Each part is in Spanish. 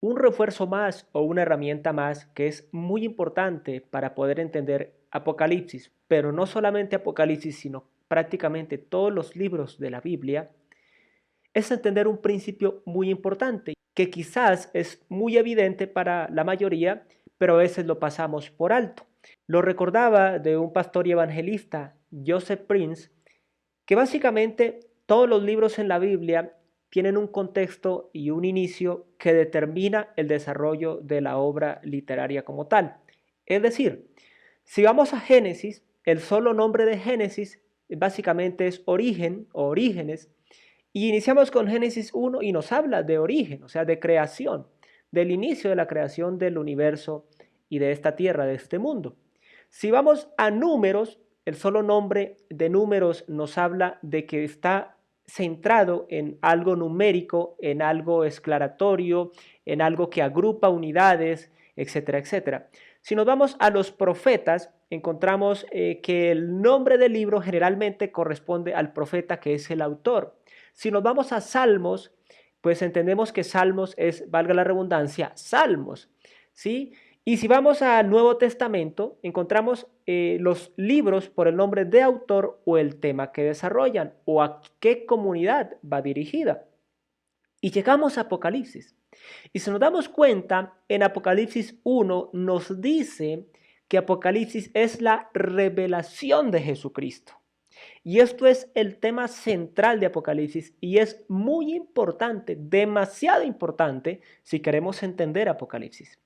Un refuerzo más o una herramienta más que es muy importante para poder entender Apocalipsis, pero no solamente Apocalipsis, sino prácticamente todos los libros de la Biblia, es entender un principio muy importante que quizás es muy evidente para la mayoría, pero a veces lo pasamos por alto. Lo recordaba de un pastor y evangelista, Joseph Prince, que básicamente todos los libros en la Biblia tienen un contexto y un inicio que determina el desarrollo de la obra literaria como tal. Es decir, si vamos a Génesis, el solo nombre de Génesis básicamente es origen o orígenes, y iniciamos con Génesis 1 y nos habla de origen, o sea, de creación, del inicio de la creación del universo y de esta tierra, de este mundo. Si vamos a números, el solo nombre de números nos habla de que está centrado en algo numérico, en algo esclaratorio, en algo que agrupa unidades, etcétera, etcétera. Si nos vamos a los profetas, encontramos que el nombre del libro generalmente corresponde al profeta que es el autor. Si nos vamos a Salmos, pues entendemos que Salmos es, valga la redundancia, Salmos, ¿sí? Y si vamos al Nuevo Testamento, encontramos los libros por el nombre de autor o el tema que desarrollan o a qué comunidad va dirigida. Y llegamos a Apocalipsis. Y si nos damos cuenta, en Apocalipsis 1 nos dice que Apocalipsis es la revelación de Jesucristo. Y esto es el tema central de Apocalipsis y es muy importante, demasiado importante, si queremos entender Apocalipsis.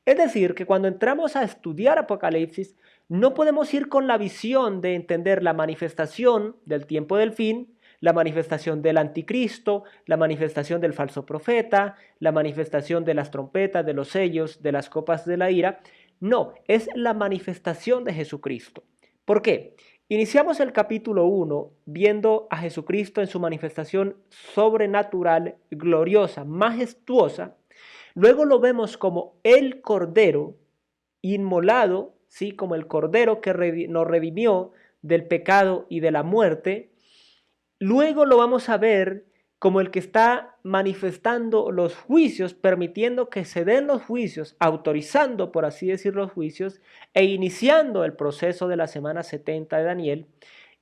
Es decir, que cuando entramos a estudiar Apocalipsis, no podemos ir con la visión de entender la manifestación del tiempo del fin, la manifestación del anticristo, la manifestación del falso profeta, la manifestación de las trompetas, de los sellos, de las copas de la ira. No, es la manifestación de Jesucristo. ¿Por qué? Iniciamos el capítulo 1 viendo a Jesucristo en su manifestación sobrenatural, gloriosa, majestuosa. Luego lo vemos como el Cordero inmolado, ¿sí? Como el Cordero que nos redimió del pecado y de la muerte. Luego lo vamos a ver como el que está manifestando los juicios, permitiendo que se den los juicios, autorizando, por así decir, los juicios, e iniciando el proceso de la semana 70 de Daniel.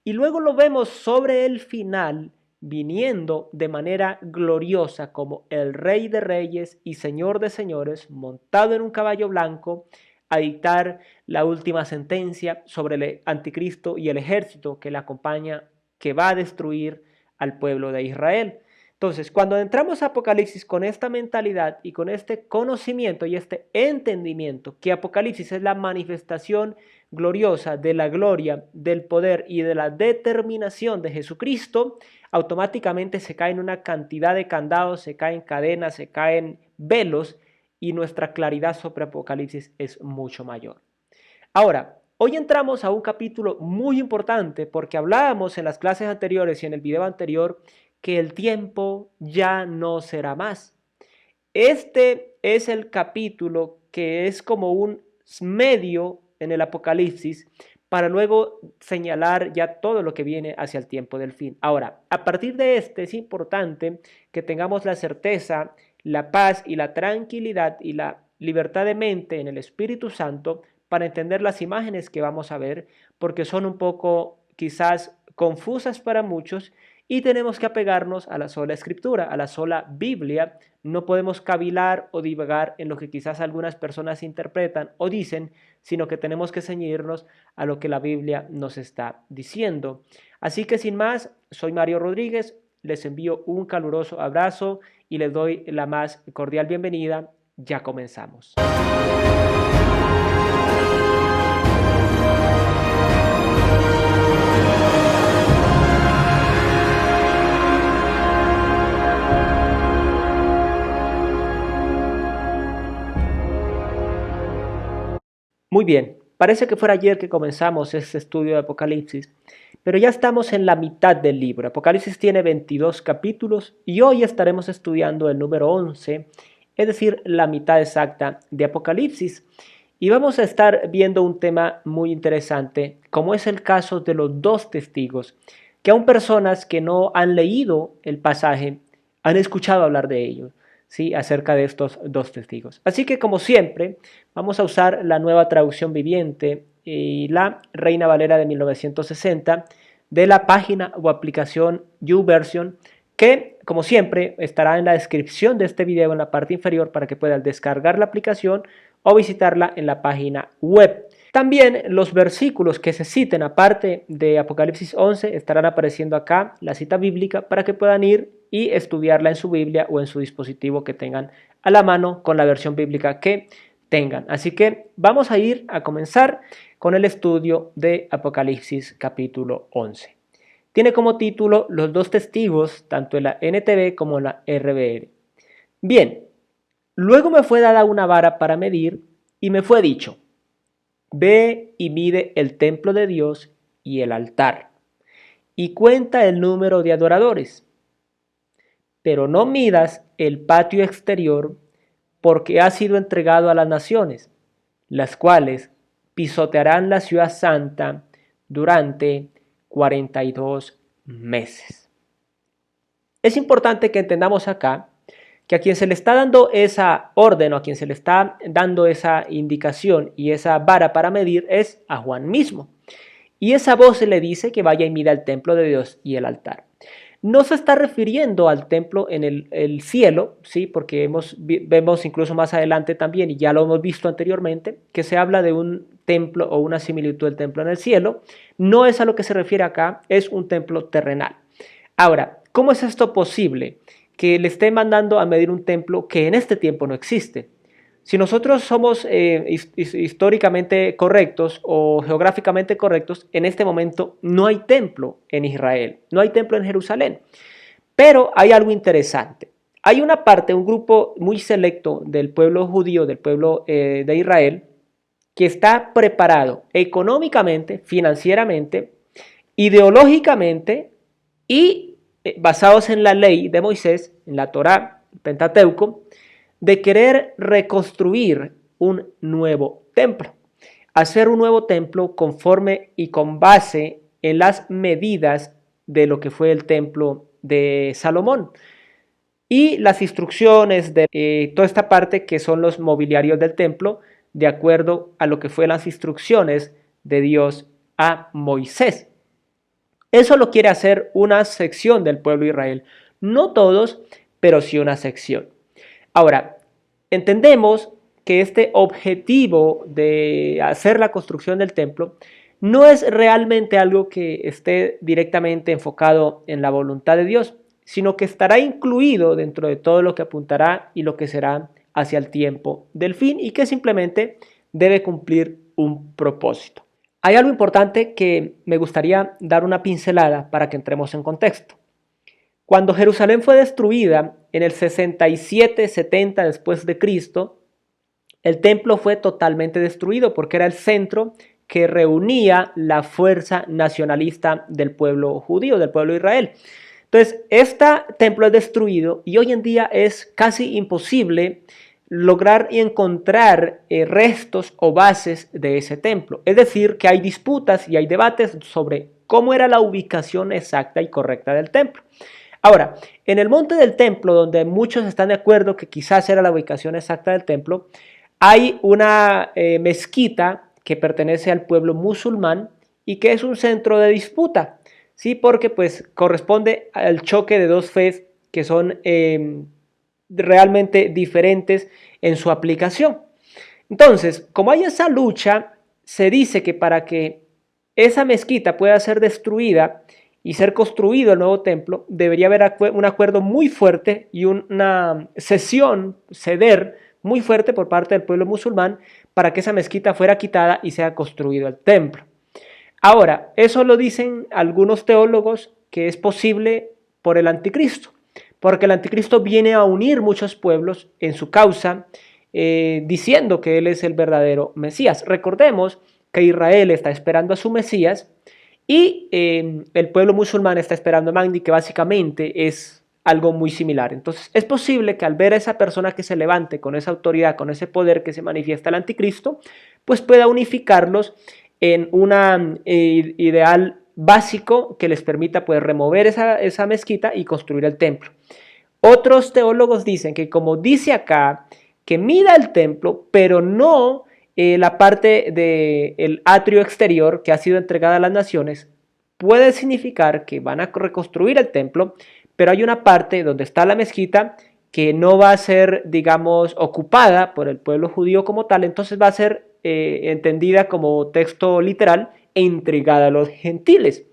Y luego lo vemos sobre el final, viniendo de manera gloriosa como el Rey de Reyes y Señor de Señores, montado en un caballo blanco, a dictar la última sentencia sobre el anticristo y el ejército que le acompaña, que va a destruir al pueblo de Israel. Entonces, cuando entramos a Apocalipsis con esta mentalidad y con este conocimiento y este entendimiento que Apocalipsis es la manifestación gloriosa de la gloria, del poder y de la determinación de Jesucristo, automáticamente se caen una cantidad de candados, se caen cadenas, se caen velos y nuestra claridad sobre Apocalipsis es mucho mayor. Ahora, hoy entramos a un capítulo muy importante porque hablábamos en las clases anteriores y en el video anterior que el tiempo ya no será más. Este es el capítulo que es como un medio en el Apocalipsis para luego señalar ya todo lo que viene hacia el tiempo del fin. Ahora, a partir de este es importante que tengamos la certeza, la paz y la tranquilidad y la libertad de mente en el Espíritu Santo para entender las imágenes que vamos a ver, porque son un poco quizás confusas para muchos y tenemos que apegarnos a la sola escritura, a la sola Biblia. No podemos cavilar o divagar en lo que quizás algunas personas interpretan o dicen, sino que tenemos que ceñirnos a lo que la Biblia nos está diciendo. Así que sin más, soy Mario Rodríguez, les envío un caluroso abrazo y les doy la más cordial bienvenida. Ya comenzamos. Muy bien, parece que fuera ayer que comenzamos este estudio de Apocalipsis, pero ya estamos en la mitad del libro. Apocalipsis tiene 22 capítulos y hoy estaremos estudiando el número 11, es decir, la mitad exacta de Apocalipsis. Y vamos a estar viendo un tema muy interesante, como es el caso de los dos testigos, que aún personas que no han leído el pasaje han escuchado hablar de ellos. ¿sí?, acerca de estos dos testigos. Así que, como siempre, vamos a usar la Nueva Traducción Viviente y la Reina Valera de 1960 de la página o aplicación YouVersion, que, como siempre, estará en la descripción de este video en la parte inferior para que puedas descargar la aplicación o visitarla en la página web. También los versículos que se citen aparte de Apocalipsis 11 estarán apareciendo acá, la cita bíblica, para que puedan ir y estudiarla en su Biblia o en su dispositivo que tengan a la mano con la versión bíblica que tengan. Así que vamos a ir a comenzar con el estudio de Apocalipsis capítulo 11. Tiene como título Los dos testigos, tanto en la NTV como en la RVR. Bien, luego me fue dada una vara para medir y me fue dicho: ve y mide el templo de Dios y el altar, y cuenta el número de adoradores. Pero no midas el patio exterior, porque ha sido entregado a las naciones, las cuales pisotearán la ciudad santa durante 42 meses. Es importante que entendamos acá que a quien se le está dando esa orden o a quien se le está dando esa indicación y esa vara para medir es a Juan mismo. Y esa voz le dice que vaya y mida el templo de Dios y el altar. No se está refiriendo al templo en el cielo, ¿sí?, porque vemos incluso más adelante también, y ya lo hemos visto anteriormente, que se habla de un templo o una similitud del templo en el cielo. No es a lo que se refiere acá, es un templo terrenal. Ahora, ¿cómo es esto posible? Que le esté mandando a medir un templo que en este tiempo no existe. Si nosotros somos históricamente correctos o geográficamente correctos, en este momento no hay templo en Israel, no hay templo en Jerusalén. Pero hay algo interesante. Hay una parte, un grupo muy selecto del pueblo judío, del pueblo de Israel, que está preparado económicamente, financieramente, ideológicamente y basados en la ley de Moisés, en la Torá, el Pentateuco, de querer reconstruir un nuevo templo, hacer un nuevo templo conforme y con base en las medidas de lo que fue el templo de Salomón y las instrucciones de toda esta parte que son los mobiliarios del templo, de acuerdo a lo que fue las instrucciones de Dios a Moisés. Eso lo quiere hacer una sección del pueblo de Israel, no todos, pero sí una sección. Ahora, entendemos que este objetivo de hacer la construcción del templo no es realmente algo que esté directamente enfocado en la voluntad de Dios, sino que estará incluido dentro de todo lo que apuntará y lo que será hacia el tiempo del fin y que simplemente debe cumplir un propósito. Hay algo importante que me gustaría dar una pincelada para que entremos en contexto. Cuando Jerusalén fue destruida en el 67-70 después de Cristo, el templo fue totalmente destruido porque era el centro que reunía la fuerza nacionalista del pueblo judío, del pueblo de Israel. Entonces, este templo es destruido y hoy en día es casi imposible lograr y encontrar restos o bases de ese templo. Es decir, que hay disputas y hay debates sobre cómo era la ubicación exacta y correcta del templo. Ahora, en el monte del templo, donde muchos están de acuerdo que quizás era la ubicación exacta del templo, hay una mezquita que pertenece al pueblo musulmán y que es un centro de disputa, ¿sí? Porque pues corresponde al choque de dos fes que son realmente diferentes en su aplicación. Entonces, como hay esa lucha, se dice que para que esa mezquita pueda ser destruida y ser construido el nuevo templo, debería haber un acuerdo muy fuerte y una ceder muy fuerte por parte del pueblo musulmán para que esa mezquita fuera quitada y sea construido el templo. Ahora, eso lo dicen algunos teólogos que es posible por el anticristo, porque el anticristo viene a unir muchos pueblos en su causa, diciendo que él es el verdadero Mesías. Recordemos que Israel está esperando a su Mesías y el pueblo musulmán está esperando a Mahdi, que básicamente es algo muy similar. Entonces es posible que al ver a esa persona que se levante con esa autoridad, con ese poder que se manifiesta el anticristo, pues pueda unificarlos en un ideal básico que les permita pues remover esa mezquita y construir el templo. Otros teólogos dicen que como dice acá, que mida el templo, pero no la parte del atrio exterior que ha sido entregada a las naciones, puede significar que van a reconstruir el templo, pero hay una parte donde está la mezquita que no va a ser, digamos, ocupada por el pueblo judío como tal, entonces va a ser entendida como texto literal e entregada a los gentiles.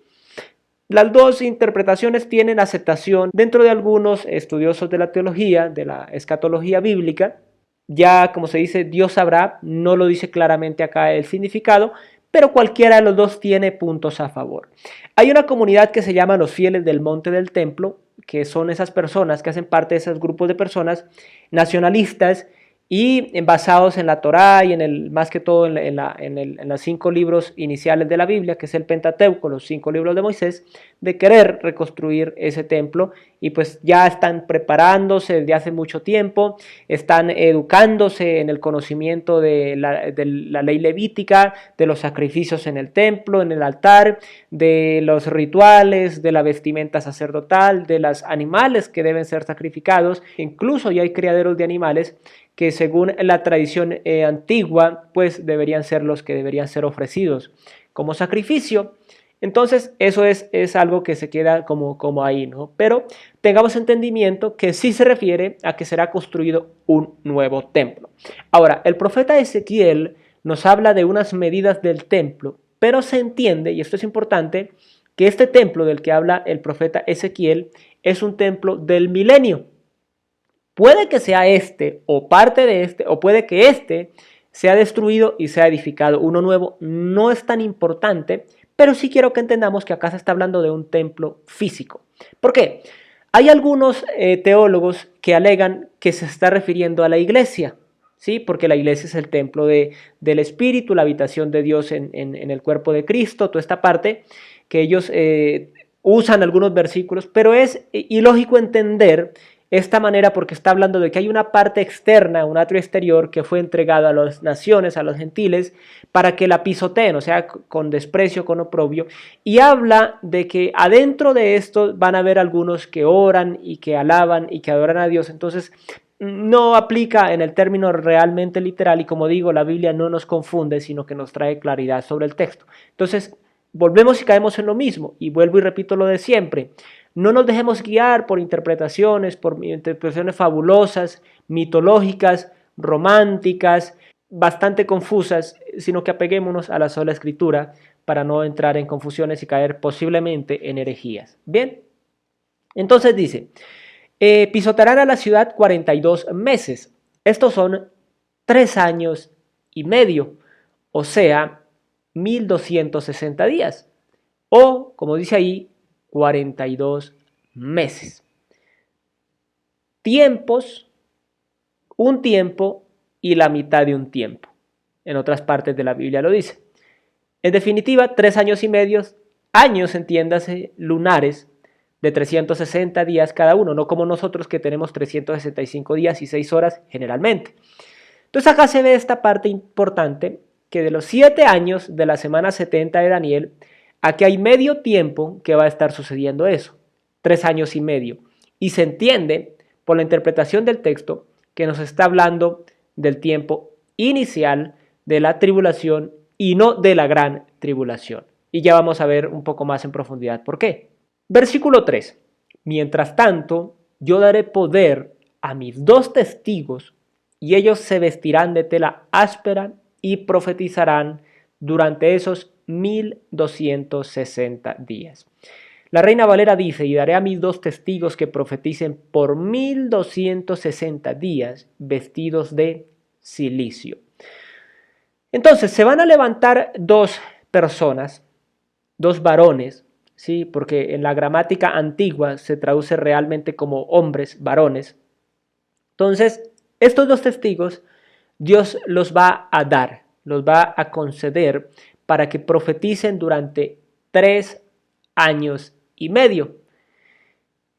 Las dos interpretaciones tienen aceptación dentro de algunos estudiosos de la teología, de la escatología bíblica. Ya, como se dice, Dios sabrá, no lo dice claramente acá el significado, pero cualquiera de los dos tiene puntos a favor. Hay una comunidad que se llama los fieles del monte del templo, que son esas personas que hacen parte de esos grupos de personas nacionalistas y basados en la Torá y más que todo en los 5 libros iniciales de la Biblia, que es el Pentateuco, los 5 libros de Moisés, de querer reconstruir ese templo, y pues ya están preparándose desde hace mucho tiempo, están educándose en el conocimiento de la ley levítica, de los sacrificios en el templo, en el altar, de los rituales, de la vestimenta sacerdotal, de los animales que deben ser sacrificados. Incluso ya hay criaderos de animales que según la tradición antigua, pues deberían ser los que deberían ser ofrecidos como sacrificio. Entonces eso es algo que se queda como ahí, ¿no? Pero tengamos entendimiento que sí se refiere a que será construido un nuevo templo. Ahora, el profeta Ezequiel nos habla de unas medidas del templo, pero se entiende, y esto es importante, que este templo del que habla el profeta Ezequiel es un templo del milenio. Puede que sea este o parte de este, o puede que este sea destruido y sea edificado uno nuevo. No es tan importante, pero sí quiero que entendamos que acá se está hablando de un templo físico. ¿Por qué? Hay algunos teólogos que alegan que se está refiriendo a la iglesia, ¿sí? Porque la iglesia es el templo del Espíritu, la habitación de Dios en el cuerpo de Cristo, toda esta parte que ellos usan algunos versículos, pero es ilógico entender esta manera porque está hablando de que hay una parte externa, un atrio exterior que fue entregado a las naciones, a los gentiles, para que la pisoteen, o sea, con desprecio, con oprobio, y habla de que adentro de esto van a haber algunos que oran y que alaban y que adoran a Dios. Entonces no aplica en el término realmente literal, y como digo, la Biblia no nos confunde, sino que nos trae claridad sobre el texto. Entonces volvemos y caemos en lo mismo, y vuelvo y repito lo de siempre. No nos dejemos guiar por interpretaciones fabulosas, mitológicas, románticas, bastante confusas, sino que apeguémonos a la sola escritura para no entrar en confusiones y caer posiblemente en herejías. Bien, entonces dice, pisotearán a la ciudad 42 meses. Estos son 3 años y medio, o sea, 1260 días. O, como dice ahí, 42 meses. Tiempos, un tiempo y la mitad de un tiempo. En otras partes de la Biblia lo dice. En definitiva, 3 años y medio, años, entiéndase, lunares, de 360 días cada uno, no como nosotros que tenemos 365 días y 6 horas generalmente. Entonces acá se ve esta parte importante, que de los 7 años de la semana 70 de Daniel, aquí hay medio tiempo que va a estar sucediendo eso, 3 años y medio. Y se entiende por la interpretación del texto que nos está hablando del tiempo inicial de la tribulación y no de la gran tribulación. Y ya vamos a ver un poco más en profundidad por qué. Versículo 3. Mientras tanto, yo daré poder a mis 2 testigos y ellos se vestirán de tela áspera y profetizarán durante esos 1260 días. La Reina Valera dice, y daré a mis 2 testigos que profeticen por 1260 días vestidos de cilicio. Entonces se van a levantar 2 personas, 2 varones, ¿sí? Porque en la gramática antigua se traduce realmente como hombres, varones. Entonces, estos 2 testigos Dios los va a dar, los va a conceder para que profeticen durante 3 años y medio.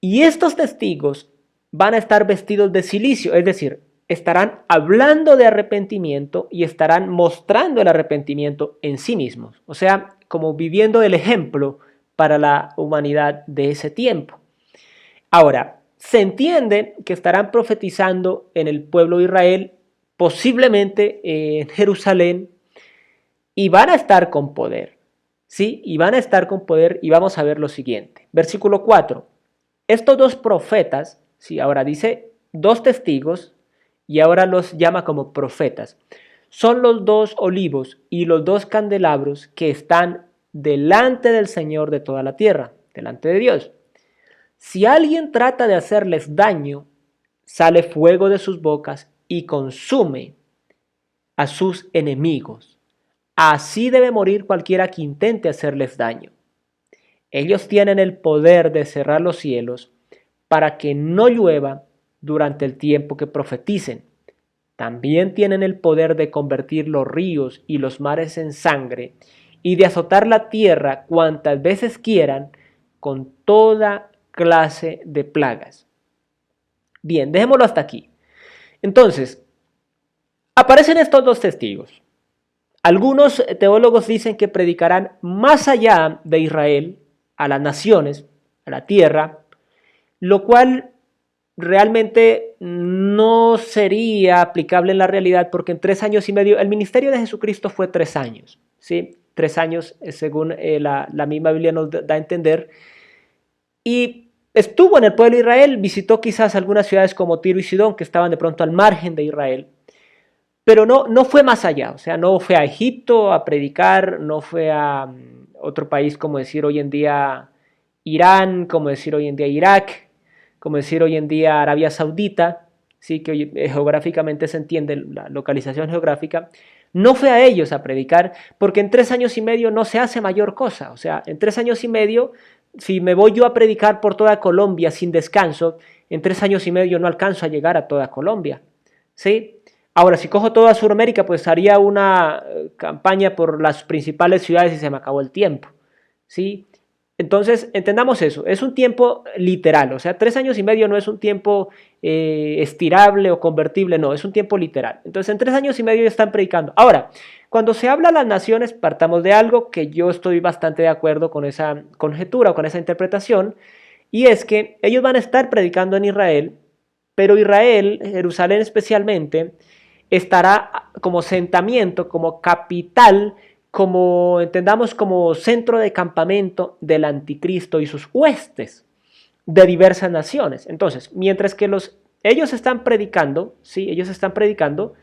Y estos testigos van a estar vestidos de cilicio, es decir, estarán hablando de arrepentimiento y estarán mostrando el arrepentimiento en sí mismos, o sea, como viviendo el ejemplo para la humanidad de ese tiempo. Ahora, se entiende que estarán profetizando en el pueblo de Israel, posiblemente en Jerusalén, y van a estar con poder, ¿sí? Y van a estar con poder, y vamos a ver lo siguiente. Versículo 4. Estos dos profetas, ¿sí? Ahora dice dos testigos, y ahora los llama como profetas. Son los dos olivos y los dos candelabros que están delante del Señor de toda la tierra, delante de Dios. Si alguien trata de hacerles daño, sale fuego de sus bocas y consume a sus enemigos. Así debe morir cualquiera que intente hacerles daño. Ellos tienen el poder de cerrar los cielos para que no llueva durante el tiempo que profeticen. También tienen el poder de convertir los ríos y los mares en sangre y de azotar la tierra cuantas veces quieran con toda clase de plagas. Bien, dejémoslo hasta aquí. Entonces, aparecen estos dos testigos. Algunos teólogos dicen que predicarán más allá de Israel, a las naciones, a la tierra, lo cual realmente no sería aplicable en la realidad porque en 3 años y medio, el ministerio de Jesucristo fue 3 años, ¿sí? 3 años según la misma Biblia nos da a entender. Y estuvo en el pueblo de Israel, visitó quizás algunas ciudades como Tiro y Sidón que estaban de pronto al margen de Israel. Pero no fue más allá, o sea, no fue a Egipto a predicar, no fue a otro país como decir hoy en día Irán, como decir hoy en día Irak, como decir hoy en día Arabia Saudita, sí que hoy, geográficamente se entiende la localización geográfica. No fue a ellos a predicar, porque en 3 años y medio no se hace mayor cosa, o sea, en 3 años y medio, si me voy yo a predicar por toda Colombia sin descanso, en 3 años y medio no alcanzo a llegar a toda Colombia, ¿sí? Ahora, si cojo toda Sudamérica, pues haría una campaña por las principales ciudades y se me acabó el tiempo, ¿sí? Entonces, entendamos eso, es un tiempo literal, o sea, 3 años y medio no es un tiempo estirable o convertible, no, es un tiempo literal. Entonces, en 3 años y medio ya están predicando. Ahora, cuando se habla a las naciones, partamos de algo que yo estoy bastante de acuerdo con esa conjetura o con esa interpretación, y es que ellos van a estar predicando en Israel, pero Israel, Jerusalén especialmente, estará como sentamiento, como capital, como entendamos como centro de campamento del anticristo y sus huestes de diversas naciones. Entonces, mientras que ellos están predicando, sí, ellos están predicándole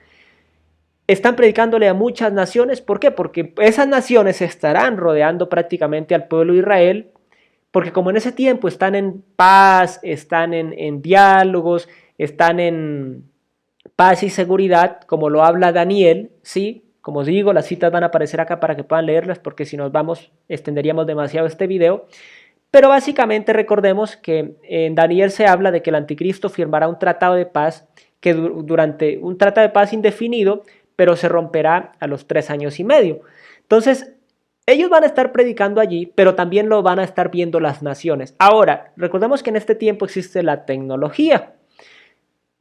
a muchas naciones. ¿Por qué? Porque esas naciones estarán rodeando prácticamente al pueblo de Israel, porque como en ese tiempo están en paz, están en diálogos, están en paz y seguridad, como lo habla Daniel, ¿sí? Como os digo, las citas van a aparecer acá para que puedan leerlas, porque si nos vamos, extenderíamos demasiado este video. Pero básicamente recordemos que en Daniel se habla de que el anticristo firmará un tratado de paz, que durante un tratado de paz indefinido, pero se romperá a los 3 años y medio. Entonces, ellos van a estar predicando allí, pero también lo van a estar viendo las naciones. Ahora, recordemos que en este tiempo existe la tecnología.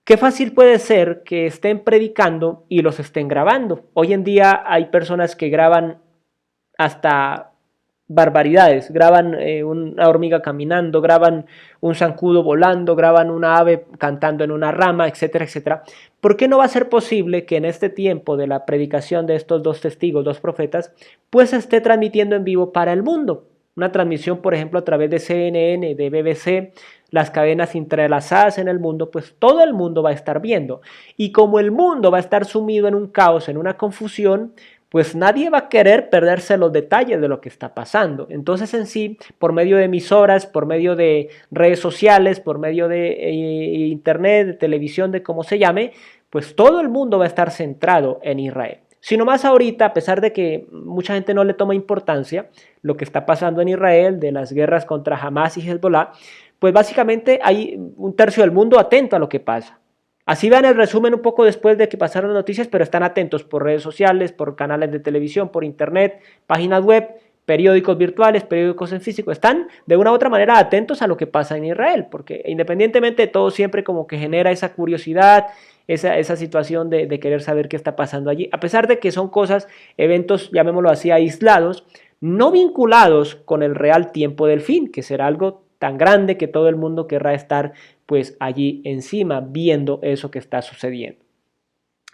Qué fácil puede ser que estén predicando y los estén grabando. Hoy en día hay personas que graban hasta barbaridades, graban una hormiga caminando, graban un zancudo volando, graban una ave cantando en una rama, etcétera, etcétera. ¿Por qué no va a ser posible que en este tiempo de la predicación de estos dos testigos, dos profetas, pues se esté transmitiendo en vivo para el mundo? Una transmisión, por ejemplo, a través de CNN, de BBC, las cadenas entrelazadas en el mundo, pues todo el mundo va a estar viendo. Y como el mundo va a estar sumido en un caos, en una confusión, pues nadie va a querer perderse los detalles de lo que está pasando. Entonces en sí, por medio de emisoras, por medio de redes sociales, por medio de internet, de televisión, de cómo se llame, pues todo el mundo va a estar centrado en Israel. Sino más ahorita, a pesar de que mucha gente no le toma importancia lo que está pasando en Israel, de las guerras contra Hamas y Hezbollah, pues básicamente hay un tercio del mundo atento a lo que pasa. Así vean el resumen un poco después de que pasaron las noticias, pero están atentos por redes sociales, por canales de televisión, por internet, páginas web, periódicos virtuales, periódicos en físico. Están de una u otra manera atentos a lo que pasa en Israel, porque independientemente de todo siempre como que genera esa curiosidad, esa situación de querer saber qué está pasando allí, a pesar de que son cosas, eventos, llamémoslo así, aislados, no vinculados con el real tiempo del fin, que será algo tan grande que todo el mundo querrá estar pues allí encima viendo eso que está sucediendo.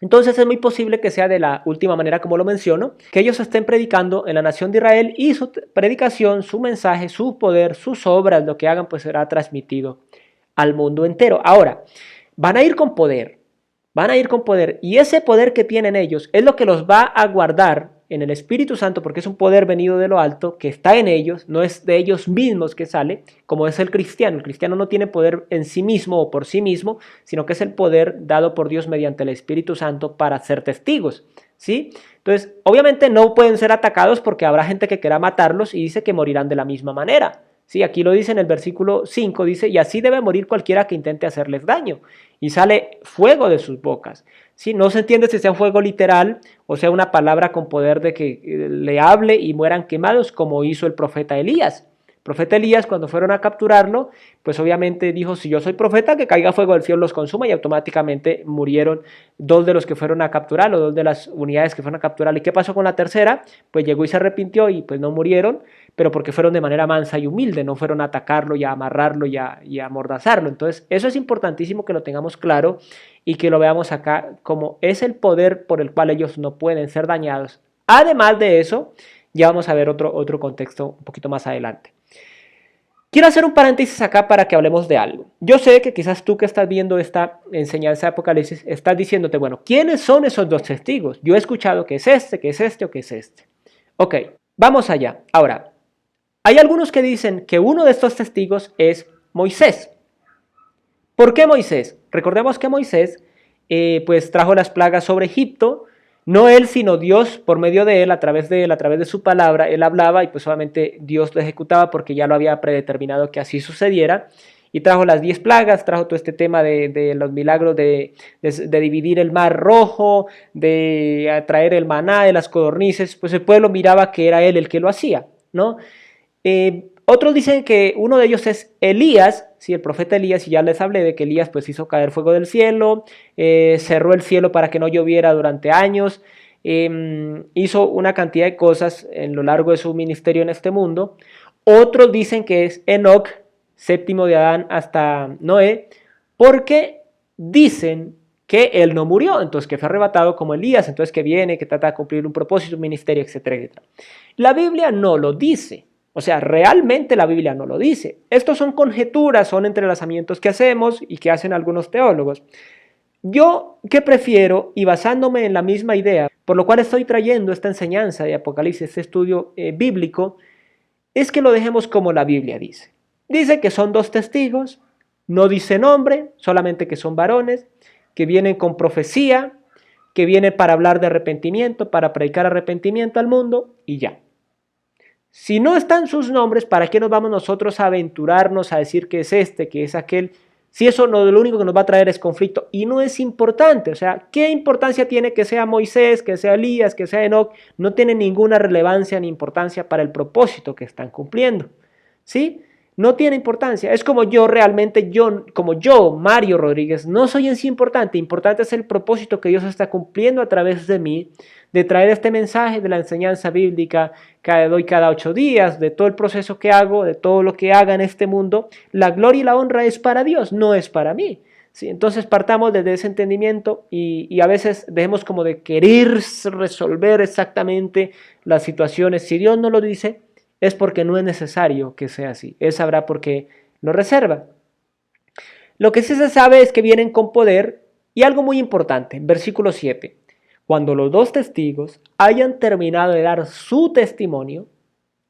Entonces es muy posible que sea de la última manera como lo menciono, que ellos estén predicando en la nación de Israel y su predicación, su mensaje, su poder, sus obras, lo que hagan pues será transmitido al mundo entero. Ahora, van a ir con poder, y ese poder que tienen ellos es lo que los va a guardar en el Espíritu Santo, porque es un poder venido de lo alto que está en ellos, no es de ellos mismos que sale, como es el cristiano. El cristiano no tiene poder en sí mismo o por sí mismo, sino que es el poder dado por Dios mediante el Espíritu Santo para ser testigos, ¿sí? Entonces, obviamente no pueden ser atacados porque habrá gente que quiera matarlos y dice que morirán de la misma manera. Sí, aquí lo dice en el versículo 5, dice, y así debe morir cualquiera que intente hacerles daño, y sale fuego de sus bocas. Sí, no se entiende si sea un fuego literal o sea una palabra con poder de que le hable y mueran quemados, como hizo el profeta Elías. El profeta Elías, cuando fueron a capturarlo, pues obviamente dijo, si yo soy profeta, que caiga fuego del cielo los consuma, y automáticamente murieron dos de los que fueron a capturarlo, dos de las unidades que fueron a capturarlo. ¿Y qué pasó con la tercera? Pues llegó y se arrepintió y pues no murieron, pero porque fueron de manera mansa y humilde, no fueron a atacarlo y a amarrarlo y a amordazarlo. Entonces, eso es importantísimo que lo tengamos claro y que lo veamos acá como es el poder por el cual ellos no pueden ser dañados. Además de eso, ya vamos a ver otro contexto un poquito más adelante. Quiero hacer un paréntesis acá para que hablemos de algo. Yo sé que quizás tú que estás viendo esta enseñanza de Apocalipsis estás diciéndote, bueno, ¿quiénes son esos dos testigos? Yo he escuchado que es este, que es este o que es este. Ok, vamos allá. Ahora, hay algunos que dicen que uno de estos testigos es Moisés. ¿Por qué Moisés? Recordemos que Moisés pues trajo las plagas sobre Egipto. No él, sino Dios, por medio de él, a través de su palabra, él hablaba y pues obviamente Dios lo ejecutaba porque ya lo había predeterminado que así sucediera. Y trajo las 10 plagas, trajo todo este tema de los milagros de dividir el mar rojo, de traer el maná de las codornices. Pues el pueblo miraba que era él el que lo hacía, ¿no? Otros dicen que uno de ellos es Elías, sí, el profeta Elías, y ya les hablé de que Elías pues hizo caer fuego del cielo, cerró el cielo para que no lloviera durante años, hizo una cantidad de cosas en lo largo de su ministerio en este mundo. Otros dicen que es Enoc, séptimo de Adán hasta Noé, porque dicen que él no murió, entonces que fue arrebatado como Elías, entonces que viene, que trata de cumplir un propósito, un ministerio, etcétera, etcétera. La Biblia no lo dice. O sea, realmente la Biblia no lo dice. Estos son conjeturas, son entrelazamientos que hacemos y que hacen algunos teólogos. Yo, ¿qué prefiero? Y basándome en la misma idea, por lo cual estoy trayendo esta enseñanza de Apocalipsis, este estudio bíblico, es que lo dejemos como la Biblia dice. Dice que son dos testigos, no dice nombre, solamente que son varones, que vienen con profecía, que vienen para hablar de arrepentimiento, para predicar arrepentimiento al mundo y ya. Si no están sus nombres, ¿para qué nos vamos nosotros a aventurarnos a decir que es este, que es aquel? Si eso no, lo único que nos va a traer es conflicto y no es importante. O sea, ¿qué importancia tiene que sea Moisés, que sea Elías, que sea Enoc? No tiene ninguna relevancia ni importancia para el propósito que están cumpliendo. ¿Sí? No tiene importancia. Es como yo realmente, Mario Rodríguez, no soy en sí importante. Importante es el propósito que Dios está cumpliendo a través de mí, de traer este mensaje de la enseñanza bíblica que doy cada 8 días, de todo el proceso que hago, de todo lo que haga en este mundo. La gloria y la honra es para Dios, no es para mí. ¿Sí? Entonces partamos desde ese entendimiento y a veces dejemos como de querer resolver exactamente las situaciones. Si Dios no lo dice, es porque no es necesario que sea así. Él sabrá por qué lo reserva. Lo que sí se sabe es que vienen con poder y algo muy importante, versículo 7. Cuando los dos testigos hayan terminado de dar su testimonio,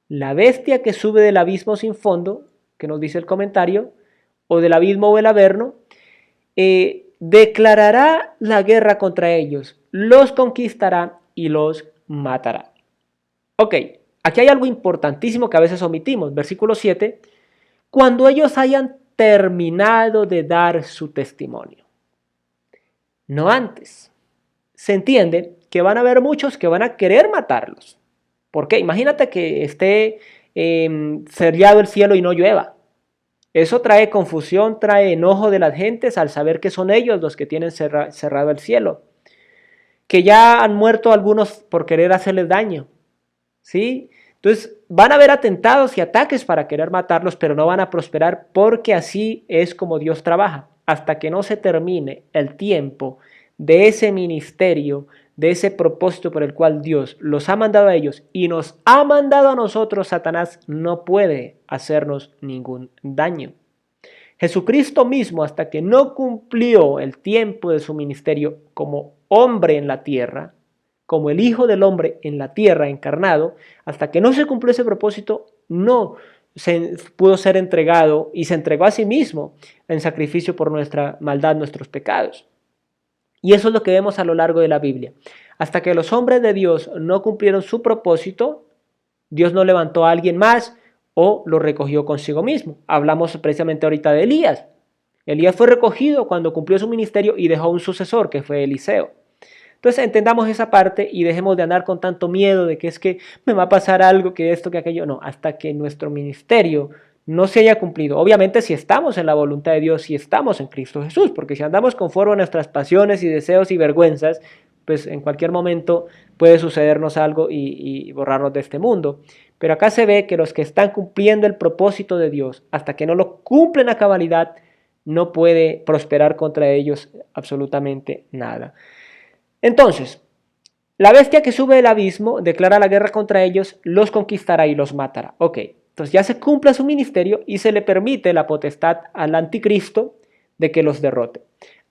la bestia que sube del abismo sin fondo, que nos dice el comentario, o del abismo o el averno, declarará la guerra contra ellos, los conquistará y los matará. Ok, aquí hay algo importantísimo que a veces omitimos. Versículo 7, cuando ellos hayan terminado de dar su testimonio, no antes. Se entiende que van a haber muchos que van a querer matarlos. ¿Por qué? Imagínate que esté cerrado el cielo y no llueva. Eso trae confusión, trae enojo de las gentes al saber que son ellos los que tienen cerrado el cielo. Que ya han muerto algunos por querer hacerles daño. ¿Sí? Entonces van a haber atentados y ataques para querer matarlos, pero no van a prosperar porque así es como Dios trabaja. Hasta que no se termine el tiempo de ese ministerio, de ese propósito por el cual Dios los ha mandado a ellos y nos ha mandado a nosotros, Satanás no puede hacernos ningún daño. Jesucristo mismo, hasta que no cumplió el tiempo de su ministerio como hombre en la tierra, como el Hijo del Hombre en la tierra encarnado, hasta que no se cumplió ese propósito, no pudo ser entregado y se entregó a sí mismo en sacrificio por nuestra maldad, nuestros pecados. Y eso es lo que vemos a lo largo de la Biblia. Hasta que los hombres de Dios no cumplieron su propósito, Dios no levantó a alguien más o lo recogió consigo mismo. Hablamos precisamente ahorita de Elías. Elías fue recogido cuando cumplió su ministerio y dejó un sucesor que fue Eliseo. Entonces entendamos esa parte y dejemos de andar con tanto miedo de que es que me va a pasar algo, que esto, que aquello. No, hasta que nuestro ministerio no se haya cumplido. Obviamente si estamos en la voluntad de Dios, si estamos en Cristo Jesús, porque si andamos conforme a nuestras pasiones y deseos y vergüenzas, pues en cualquier momento puede sucedernos algo y borrarnos de este mundo. Pero acá se ve que los que están cumpliendo el propósito de Dios, hasta que no lo cumplen a cabalidad, no puede prosperar contra ellos absolutamente nada. Entonces, la bestia que sube del abismo declara la guerra contra ellos, los conquistará y los matará. Ok, entonces ya se cumple su ministerio y se le permite la potestad al anticristo de que los derrote.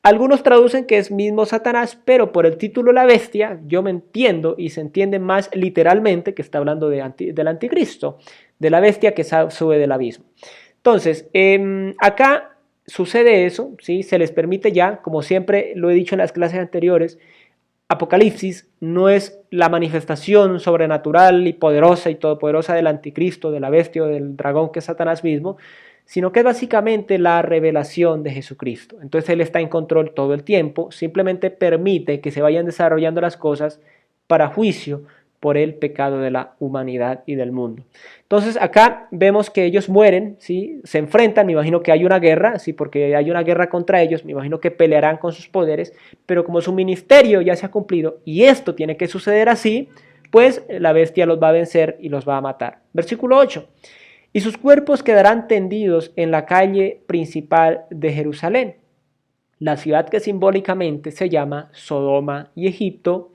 Algunos traducen que es mismo Satanás, pero por el título la bestia yo me entiendo y se entiende más literalmente que está hablando del anticristo, de la bestia que sube del abismo. Entonces, acá sucede eso, ¿sí? Se les permite ya, como siempre lo he dicho en las clases anteriores, Apocalipsis no es la manifestación sobrenatural y poderosa y todopoderosa del anticristo, de la bestia o del dragón que es Satanás mismo, sino que es básicamente la revelación de Jesucristo. Entonces Él está en control todo el tiempo, simplemente permite que se vayan desarrollando las cosas para juicio por el pecado de la humanidad y del mundo. Entonces acá vemos que ellos mueren, ¿sí? Se enfrentan, me imagino que hay una guerra, ¿sí? Porque hay una guerra contra ellos, me imagino que pelearán con sus poderes, pero como su ministerio ya se ha cumplido y esto tiene que suceder así, pues la bestia los va a vencer y los va a matar. Versículo 8. Y sus cuerpos quedarán tendidos en la calle principal de Jerusalén, la ciudad que simbólicamente se llama Sodoma y Egipto,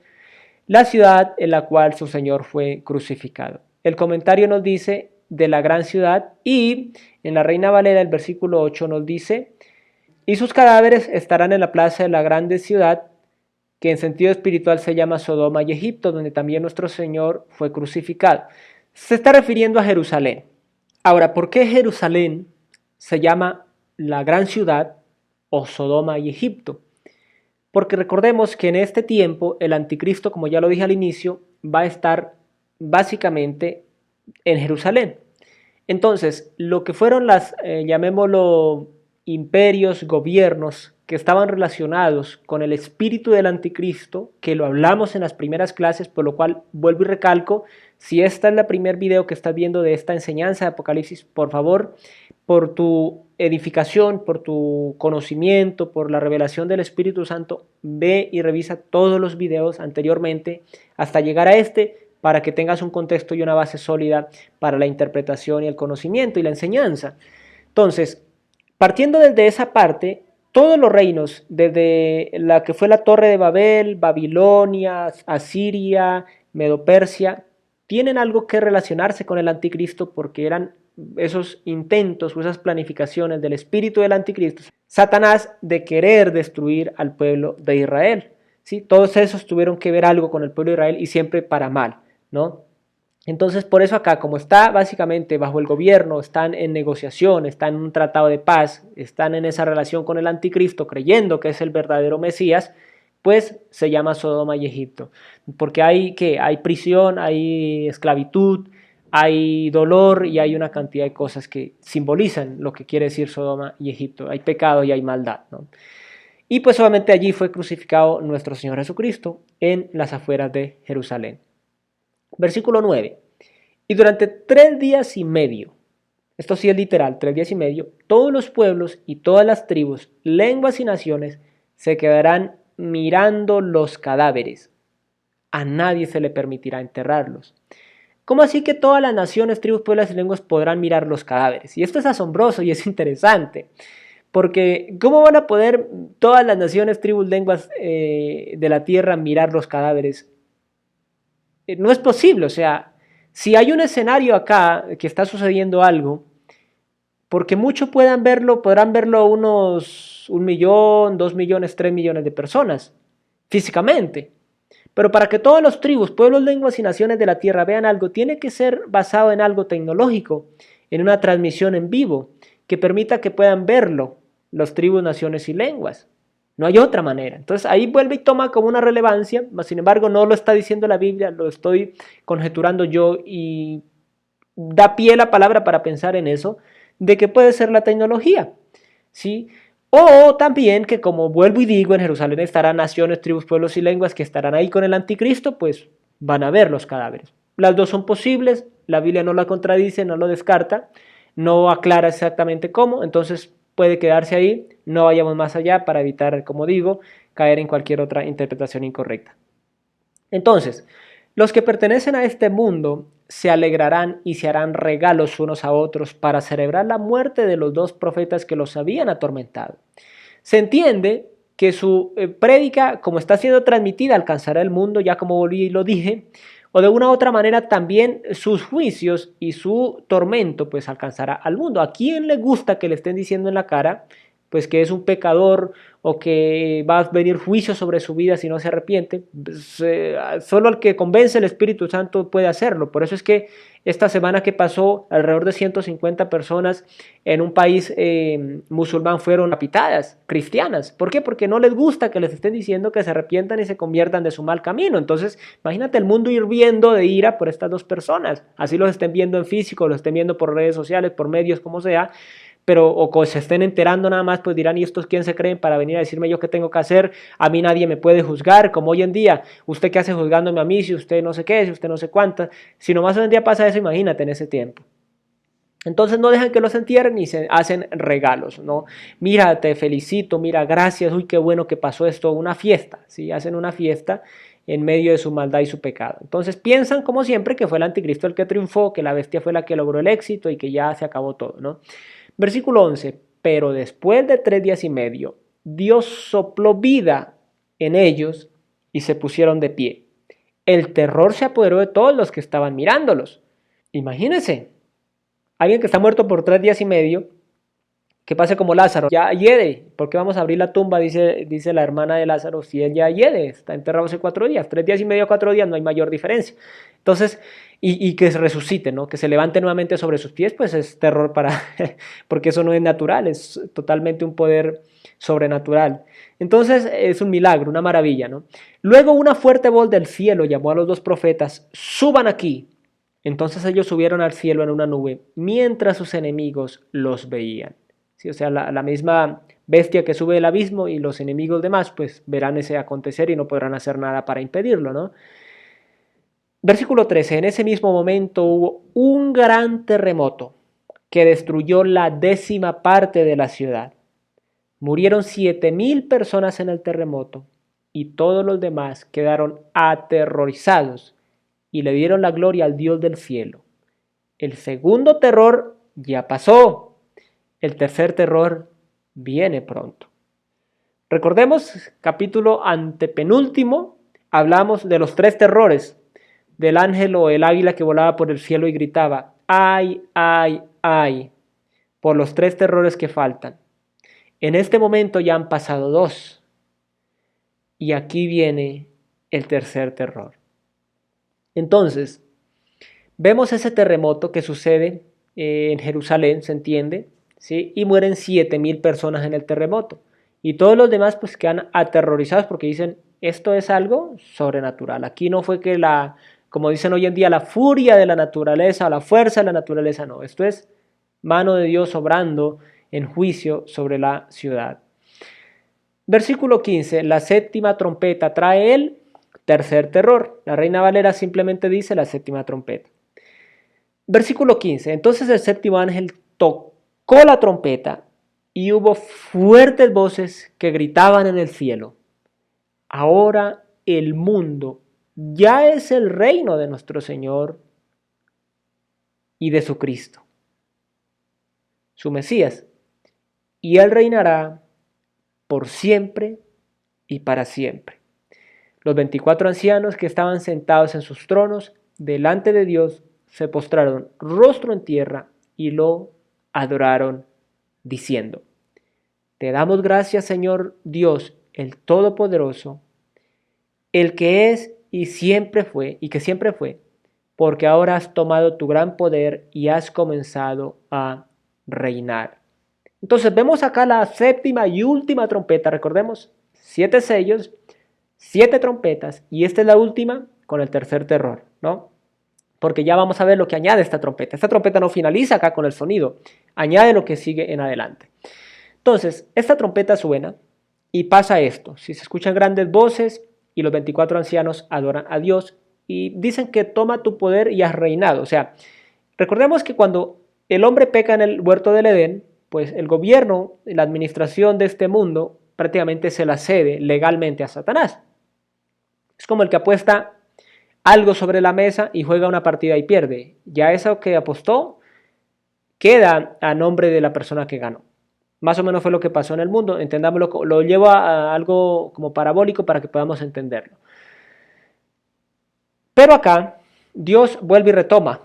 la ciudad en la cual su Señor fue crucificado. El comentario nos dice de la gran ciudad y en la Reina Valera el versículo 8 nos dice, y sus cadáveres estarán en la plaza de la grande ciudad, que en sentido espiritual se llama Sodoma y Egipto, donde también nuestro Señor fue crucificado. Se está refiriendo a Jerusalén. Ahora, ¿por qué Jerusalén se llama la gran ciudad o Sodoma y Egipto? Porque recordemos que en este tiempo el anticristo, como ya lo dije al inicio, va a estar básicamente en Jerusalén. Entonces, lo que fueron las, llamémoslo, imperios, gobiernos que estaban relacionados con el espíritu del anticristo, que lo hablamos en las primeras clases, por lo cual vuelvo y recalco, si esta es la primer video que estás viendo de esta enseñanza de Apocalipsis, por favor, por tu edificación, por tu conocimiento, por la revelación del Espíritu Santo, ve y revisa todos los videos anteriormente hasta llegar a este para que tengas un contexto y una base sólida para la interpretación y el conocimiento y la enseñanza. Entonces, partiendo desde esa parte, todos los reinos, desde la que fue la Torre de Babel, Babilonia, Asiria, Medo-Persia, tienen algo que relacionarse con el anticristo porque eran esos intentos o esas planificaciones del espíritu del anticristo, Satanás, de querer destruir al pueblo de Israel. ¿Sí? Todos esos tuvieron que ver algo con el pueblo de Israel y siempre para mal, ¿no? Entonces, por eso acá, como está básicamente bajo el gobierno, están en negociación, están en un tratado de paz, están en esa relación con el anticristo, creyendo que es el verdadero Mesías, pues se llama Sodoma y Egipto. Porque hay prisión, hay esclavitud, hay dolor y hay una cantidad de cosas que simbolizan lo que quiere decir Sodoma y Egipto. Hay pecado y hay maldad, ¿no? Y pues solamente allí fue crucificado nuestro Señor Jesucristo en las afueras de Jerusalén. Versículo 9. Y durante 3 días y medio, esto sí es literal, 3 días y medio, todos los pueblos y todas las tribus, lenguas y naciones se quedarán mirando los cadáveres. A nadie se le permitirá enterrarlos. ¿Cómo así que todas las naciones, tribus, pueblos y lenguas podrán mirar los cadáveres? Y esto es asombroso y es interesante, porque ¿cómo van a poder todas las naciones, tribus, lenguas de la tierra mirar los cadáveres? No es posible, o sea, si hay un escenario acá que está sucediendo algo, porque muchos puedan verlo, podrán verlo unos 1 millón, 2 millones, 3 millones de personas físicamente. Pero para que todos los tribus, pueblos, lenguas y naciones de la tierra vean algo, tiene que ser basado en algo tecnológico, en una transmisión en vivo, que permita que puedan verlo los tribus, naciones y lenguas. No hay otra manera. Entonces ahí vuelve y toma como una relevancia, mas sin embargo no lo está diciendo la Biblia, lo estoy conjeturando yo y da pie la palabra para pensar en eso, de que puede ser la tecnología, ¿sí? O también que, como vuelvo y digo, en Jerusalén estarán naciones, tribus, pueblos y lenguas que estarán ahí con el anticristo, pues van a ver los cadáveres. Las dos son posibles, la Biblia no la contradice, no lo descarta, no aclara exactamente cómo, entonces puede quedarse ahí, no vayamos más allá para evitar, como digo, caer en cualquier otra interpretación incorrecta. Entonces, los que pertenecen a este mundo se alegrarán y se harán regalos unos a otros para celebrar la muerte de los dos profetas que los habían atormentado. Se entiende que su prédica, como está siendo transmitida, alcanzará el mundo, ya como volví y lo dije, o de una u otra manera también sus juicios y su tormento pues alcanzará al mundo. ¿A quién le gusta que le estén diciendo en la cara pues que es un pecador o que va a venir juicio sobre su vida si no se arrepiente? Pues, solo el que convence el Espíritu Santo puede hacerlo. Por eso es que esta semana que pasó, alrededor de 150 personas en un país musulmán fueron raptadas, cristianas. ¿Por qué? Porque no les gusta que les estén diciendo que se arrepientan y se conviertan de su mal camino. Entonces, imagínate el mundo hirviendo de ira por estas dos personas. Así los estén viendo en físico, los estén viendo por redes sociales, por medios, como sea, pero o se estén enterando nada más, pues dirán, ¿y estos quién se creen para venir a decirme yo qué tengo que hacer? A mí nadie me puede juzgar, como hoy en día, ¿usted qué hace juzgándome a mí si usted no sé qué, si usted no sé cuántas? Si nomás hoy en día pasa eso, imagínate en ese tiempo. Entonces no dejan que los entierren y se hacen regalos, ¿no? Mira, te felicito, mira, gracias, uy, qué bueno que pasó esto, una fiesta, ¿sí? Hacen una fiesta en medio de su maldad y su pecado. Entonces piensan, como siempre, que fue el anticristo el que triunfó, que la bestia fue la que logró el éxito y que ya se acabó todo, ¿no? Versículo 11, pero después de 3 días y medio, Dios sopló vida en ellos y se pusieron de pie. El terror se apoderó de todos los que estaban mirándolos. Imagínense, alguien que está muerto por 3 días y medio, que pase como Lázaro, ya hiede. ¿Por qué vamos a abrir la tumba? Dice la hermana de Lázaro, si él ya hiede, está enterrado hace 4 días, 3 días y medio, 4 días, no hay mayor diferencia. Entonces, y que se resucite, ¿no? Que se levante nuevamente sobre sus pies, pues es terror para, porque eso no es natural, es totalmente un poder sobrenatural. Entonces es un milagro, una maravilla, ¿no? Luego una fuerte voz del cielo llamó a los dos profetas, suban aquí. Entonces ellos subieron al cielo en una nube, mientras sus enemigos los veían. ¿Sí? O sea, la misma bestia que sube del abismo y los enemigos demás, pues verán ese acontecer y no podrán hacer nada para impedirlo, ¿no? Versículo 13. En ese mismo momento hubo un gran terremoto que destruyó la 10ª parte de la ciudad. Murieron 7,000 personas en el terremoto y todos los demás quedaron aterrorizados y le dieron la gloria al Dios del cielo. El segundo terror ya pasó. El tercer terror viene pronto. Recordemos, capítulo antepenúltimo, hablamos de los 3 terrores, del ángel o el águila que volaba por el cielo y gritaba, ¡ay, ay, ay!, por los 3 terrores que faltan. En este momento ya han pasado 2. Y aquí viene el tercer terror. Entonces, vemos ese terremoto que sucede en Jerusalén, se entiende, ¿sí? Y mueren 7,000 personas en el terremoto. Y todos los demás pues quedan aterrorizados porque dicen, esto es algo sobrenatural. Aquí no fue que como dicen hoy en día, la furia de la naturaleza o la fuerza de la naturaleza, no. Esto es mano de Dios obrando en juicio sobre la ciudad. Versículo 15, la 7ª trompeta trae el tercer terror. La Reina Valera simplemente dice la 7ª trompeta. Versículo 15, entonces el 7º ángel tocó la trompeta y hubo fuertes voces que gritaban en el cielo. Ahora el mundo ya es el reino de nuestro Señor y de su Cristo, su Mesías, y Él reinará por siempre y para siempre. Los 24 ancianos que estaban sentados en sus tronos delante de Dios se postraron rostro en tierra y lo adoraron, diciendo: Te damos gracias, Señor Dios, el Todopoderoso, el que es y siempre fue, y que siempre fue, porque ahora has tomado tu gran poder y has comenzado a reinar. Entonces vemos acá la séptima y última trompeta, recordemos, 7 sellos, 7 trompetas, y esta es la última con el tercer terror, ¿no? Porque ya vamos a ver lo que añade esta trompeta. Esta trompeta no finaliza acá con el sonido, añade lo que sigue en adelante. Entonces, esta trompeta suena y pasa esto. Si se escuchan grandes voces y los 24 ancianos adoran a Dios y dicen que toma tu poder y has reinado. O sea, recordemos que cuando el hombre peca en el huerto del Edén, pues el gobierno, la administración de este mundo prácticamente se la cede legalmente a Satanás. Es como el que apuesta algo sobre la mesa y juega una partida y pierde. Ya eso que apostó queda a nombre de la persona que ganó. Más o menos fue lo que pasó en el mundo, entendámoslo, lo llevo a algo como parabólico para que podamos entenderlo. Pero acá Dios vuelve y retoma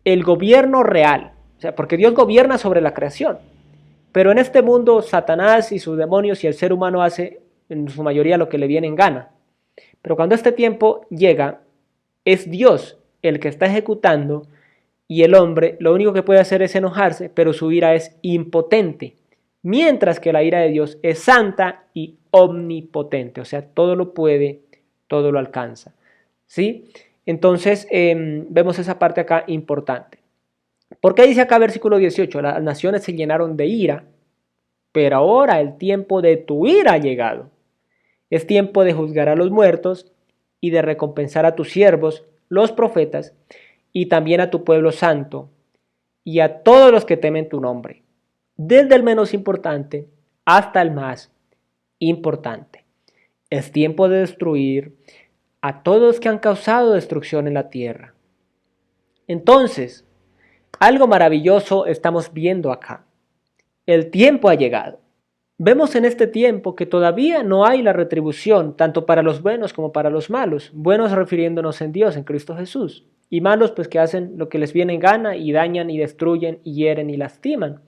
el gobierno real, o sea, porque Dios gobierna sobre la creación, pero en este mundo Satanás y sus demonios y el ser humano hace en su mayoría lo que le viene en gana. Pero cuando este tiempo llega, es Dios el que está ejecutando y el hombre lo único que puede hacer es enojarse, pero su ira es impotente, mientras que la ira de Dios es santa y omnipotente, o sea, todo lo puede, todo lo alcanza, ¿sí? Entonces, vemos esa parte acá importante. ¿Por qué dice acá versículo 18? Las naciones se llenaron de ira, pero ahora el tiempo de tu ira ha llegado. Es tiempo de juzgar a los muertos y de recompensar a tus siervos, los profetas, y también a tu pueblo santo, y a todos los que temen tu nombre, desde el menos importante hasta el más importante. Es tiempo de destruir a todos los que han causado destrucción en la tierra. Entonces, algo maravilloso estamos viendo acá. El tiempo ha llegado. Vemos en este tiempo que todavía no hay la retribución, tanto para los buenos como para los malos. Buenos refiriéndonos en Dios, en Cristo Jesús. Y malos pues que hacen lo que les viene en gana y dañan y destruyen y hieren y lastiman.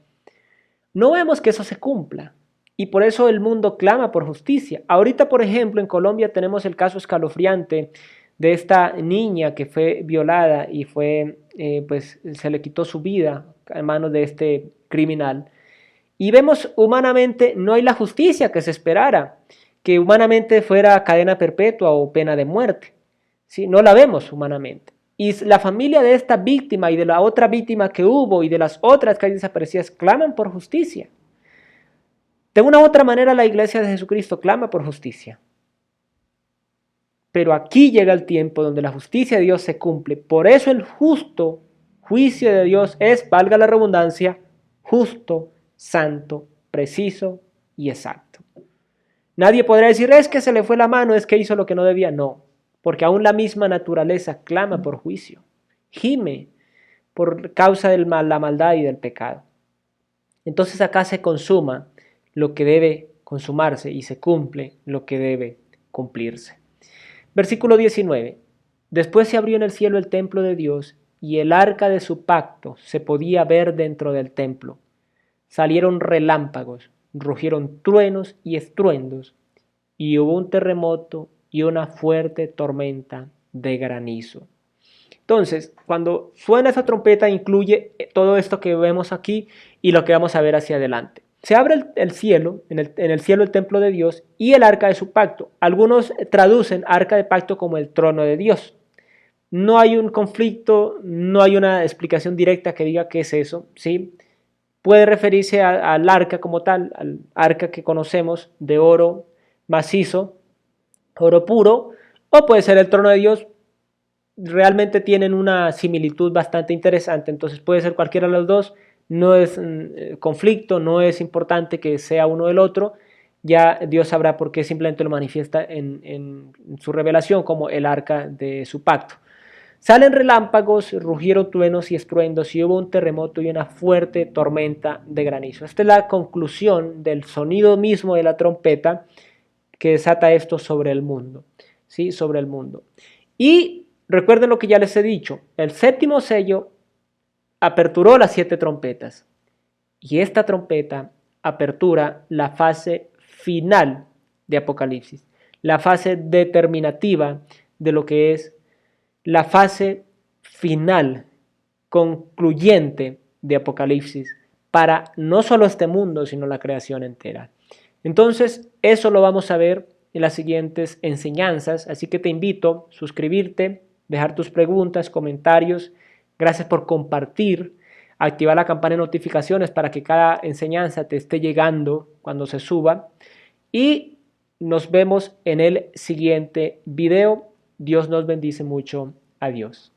No vemos que eso se cumpla. Y por eso el mundo clama por justicia. Ahorita, por ejemplo, en Colombia tenemos el caso escalofriante de esta niña que fue violada y pues se le quitó su vida en manos de este criminal. Y vemos humanamente no hay la justicia que se esperara, que humanamente fuera cadena perpetua o pena de muerte. ¿Sí? No la vemos humanamente. Y la familia de esta víctima y de la otra víctima que hubo y de las otras que hay desaparecidas claman por justicia. De una u otra manera la iglesia de Jesucristo clama por justicia. Pero aquí llega el tiempo donde la justicia de Dios se cumple. Por eso el justo juicio de Dios es, valga la redundancia, justo, santo, preciso y exacto. Nadie podrá decir, es que se le fue la mano, es que hizo lo que no debía. No, porque aún la misma naturaleza clama por juicio, gime por causa de la maldad y del pecado. Entonces acá se consuma lo que debe consumarse y se cumple lo que debe cumplirse. Versículo 19. Después se abrió en el cielo el templo de Dios y el arca de su pacto se podía ver dentro del templo. Salieron relámpagos, rugieron truenos y estruendos, y hubo un terremoto y una fuerte tormenta de granizo. Entonces, cuando suena esa trompeta, incluye todo esto que vemos aquí y lo que vamos a ver hacia adelante. Se abre el cielo, en el cielo el templo de Dios y el arca de su pacto. Algunos traducen arca de pacto como el trono de Dios. No hay un conflicto, no hay una explicación directa que diga qué es eso, ¿sí? Puede referirse al arca como tal, al arca que conocemos de oro macizo, oro puro, o puede ser el trono de Dios. Realmente tienen una similitud bastante interesante, entonces puede ser cualquiera de los dos, no es conflicto, no es importante que sea uno del otro, ya Dios sabrá por qué simplemente lo manifiesta en su revelación como el arca de su pacto. Salen relámpagos, rugieron truenos y estruendos y hubo un terremoto y una fuerte tormenta de granizo. Esta es la conclusión del sonido mismo de la trompeta que desata esto sobre el mundo, ¿sí? Sobre el mundo. Y recuerden lo que ya les he dicho, el séptimo sello aperturó las 7 trompetas y esta trompeta apertura la fase final de Apocalipsis, la fase determinativa de lo que es la fase final, concluyente de Apocalipsis para no solo este mundo, sino la creación entera. Entonces, eso lo vamos a ver en las siguientes enseñanzas, así que te invito a suscribirte, dejar tus preguntas, comentarios. Gracias por compartir, activar la campana de notificaciones para que cada enseñanza te esté llegando cuando se suba y nos vemos en el siguiente video. Dios nos bendice mucho. Adiós.